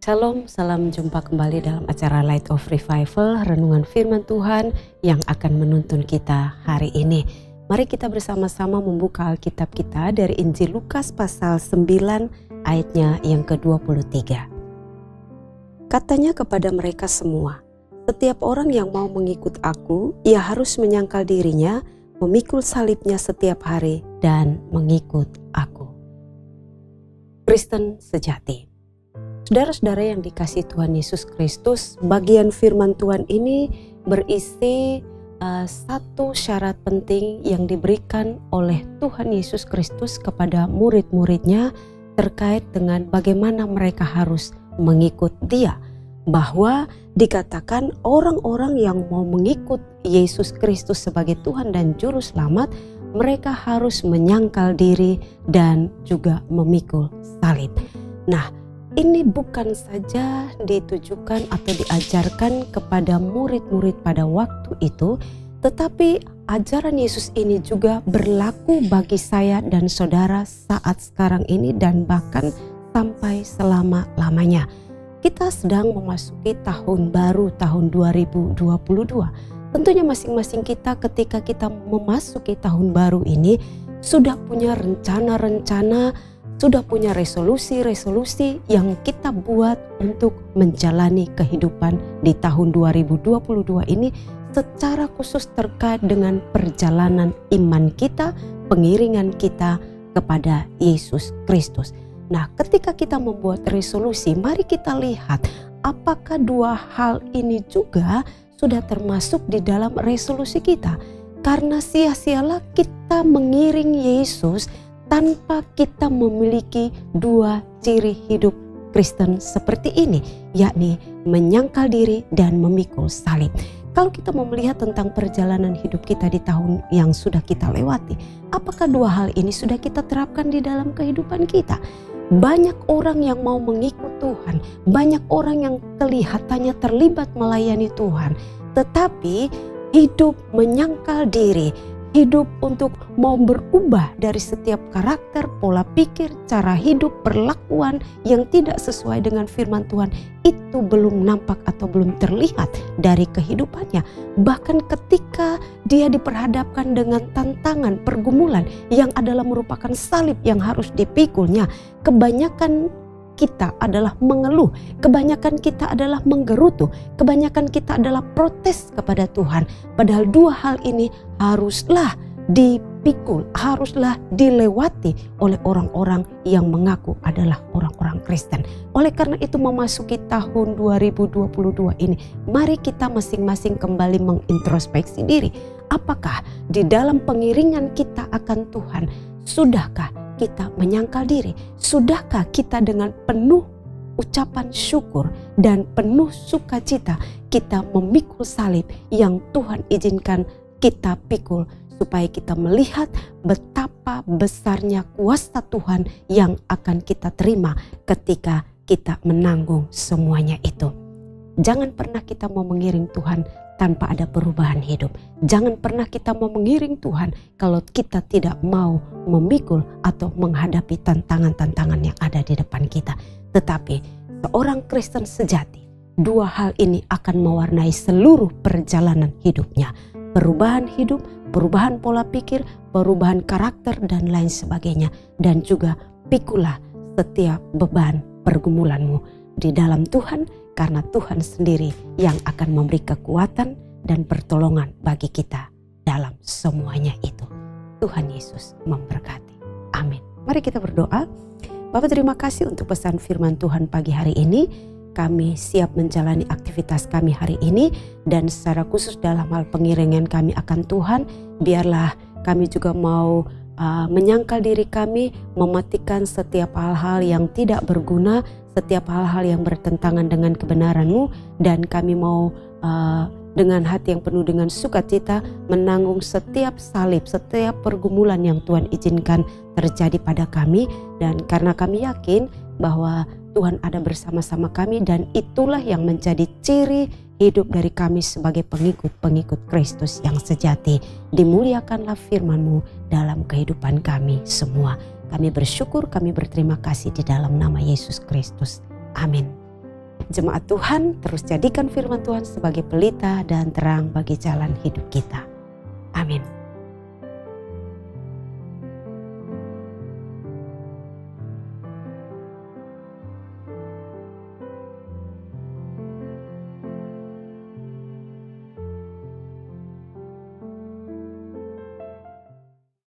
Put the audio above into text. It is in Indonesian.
Shalom, salam jumpa kembali dalam acara Light of Revival, renungan firman Tuhan yang akan menuntun kita hari ini. Mari kita bersama-sama membuka Alkitab kita dari Injil Lukas pasal 9 ayatnya yang ke-23. Katanya kepada mereka semua, setiap orang yang mau mengikut aku, ia harus menyangkal dirinya, memikul salibnya setiap hari dan mengikut aku. Kristen sejati. Saudara-saudara yang dikasihi Tuhan Yesus Kristus, bagian firman Tuhan ini berisi satu syarat penting yang diberikan oleh Tuhan Yesus Kristus kepada murid-muridnya terkait dengan bagaimana mereka harus mengikut Dia. Bahwa dikatakan orang-orang yang mau mengikut Yesus Kristus sebagai Tuhan dan Juru Selamat, mereka harus menyangkal diri dan juga memikul salib. Nah, ini bukan saja ditujukan atau diajarkan kepada murid-murid pada waktu itu, tetapi ajaran Yesus ini juga berlaku bagi saya dan saudara saat sekarang ini dan bahkan sampai selama-lamanya. Kita sedang memasuki tahun baru, tahun 2022. Tentunya masing-masing kita ketika kita memasuki tahun baru ini sudah punya rencana-rencana, sudah punya resolusi-resolusi yang kita buat untuk menjalani kehidupan di tahun 2022 ini secara khusus terkait dengan perjalanan iman kita, pengiringan kita kepada Yesus Kristus. Nah, ketika kita membuat resolusi, mari kita lihat apakah dua hal ini juga sudah termasuk di dalam resolusi kita. Karena sia-sialah kita mengiring Yesus tanpa kita memiliki dua ciri hidup Kristen seperti ini, yakni menyangkal diri dan memikul salib. Kalau kita mau melihat tentang perjalanan hidup kita di tahun yang sudah kita lewati, apakah dua hal ini sudah kita terapkan di dalam kehidupan kita? Banyak orang yang mau mengikut Tuhan, banyak orang yang kelihatannya terlibat melayani Tuhan, tetapi hidup menyangkal diri, hidup untuk mau berubah dari setiap karakter, pola pikir, cara hidup, perlakuan yang tidak sesuai dengan firman Tuhan itu belum nampak atau belum terlihat dari kehidupannya. Bahkan ketika dia diperhadapkan dengan tantangan, pergumulan yang adalah merupakan salib yang harus dipikulnya, kebanyakan kita adalah mengeluh, kebanyakan kita adalah menggerutu, kebanyakan kita adalah protes kepada Tuhan. Padahal dua hal ini haruslah dipikul, haruslah dilewati oleh orang-orang yang mengaku adalah orang-orang Kristen. Oleh karena itu memasuki tahun 2022 ini, mari kita masing-masing kembali mengintrospeksi diri. Apakah di dalam pengiringan kita akan Tuhan, sudahkah kita menyangkal diri? Sudahkah kita dengan penuh ucapan syukur dan penuh sukacita kita memikul salib yang Tuhan izinkan kita pikul, supaya kita melihat betapa besarnya kuasa Tuhan yang akan kita terima ketika kita menanggung semuanya itu. Jangan pernah kita mau mengiring Tuhan tanpa ada perubahan hidup. Jangan pernah kita mau mengiring Tuhan kalau kita tidak mau memikul atau menghadapi tantangan-tantangan yang ada di depan kita. Tetapi seorang Kristen sejati, dua hal ini akan mewarnai seluruh perjalanan hidupnya. Perubahan hidup, perubahan pola pikir, perubahan karakter dan lain sebagainya. Dan juga pikulah setiap beban pergumulanmu di dalam Tuhan, karena Tuhan sendiri yang akan memberi kekuatan dan pertolongan bagi kita dalam semuanya itu. Tuhan Yesus memberkati. Amin. Mari kita berdoa. Bapak, terima kasih untuk pesan firman Tuhan pagi hari ini. Kami siap menjalani aktivitas kami hari ini, dan secara khusus dalam hal pengiringan kami akan Tuhan, biarlah kami juga mau menyangkal diri kami, mematikan setiap hal-hal yang tidak berguna, setiap hal-hal yang bertentangan dengan kebenaran-Mu, dan kami mau dengan hati yang penuh dengan sukacita menanggung setiap salib, setiap pergumulan yang Tuhan izinkan terjadi pada kami. Dan karena kami yakin bahwa Tuhan ada bersama-sama kami, dan itulah yang menjadi ciri hidup dari kami sebagai pengikut-pengikut Kristus yang sejati. Dimuliakanlah firman-Mu dalam kehidupan kami semua. Kami bersyukur, kami berterima kasih di dalam nama Yesus Kristus. Amin. jemaat Tuhan, terus jadikan firman Tuhan sebagai pelita dan terang bagi jalan hidup kita. Amin.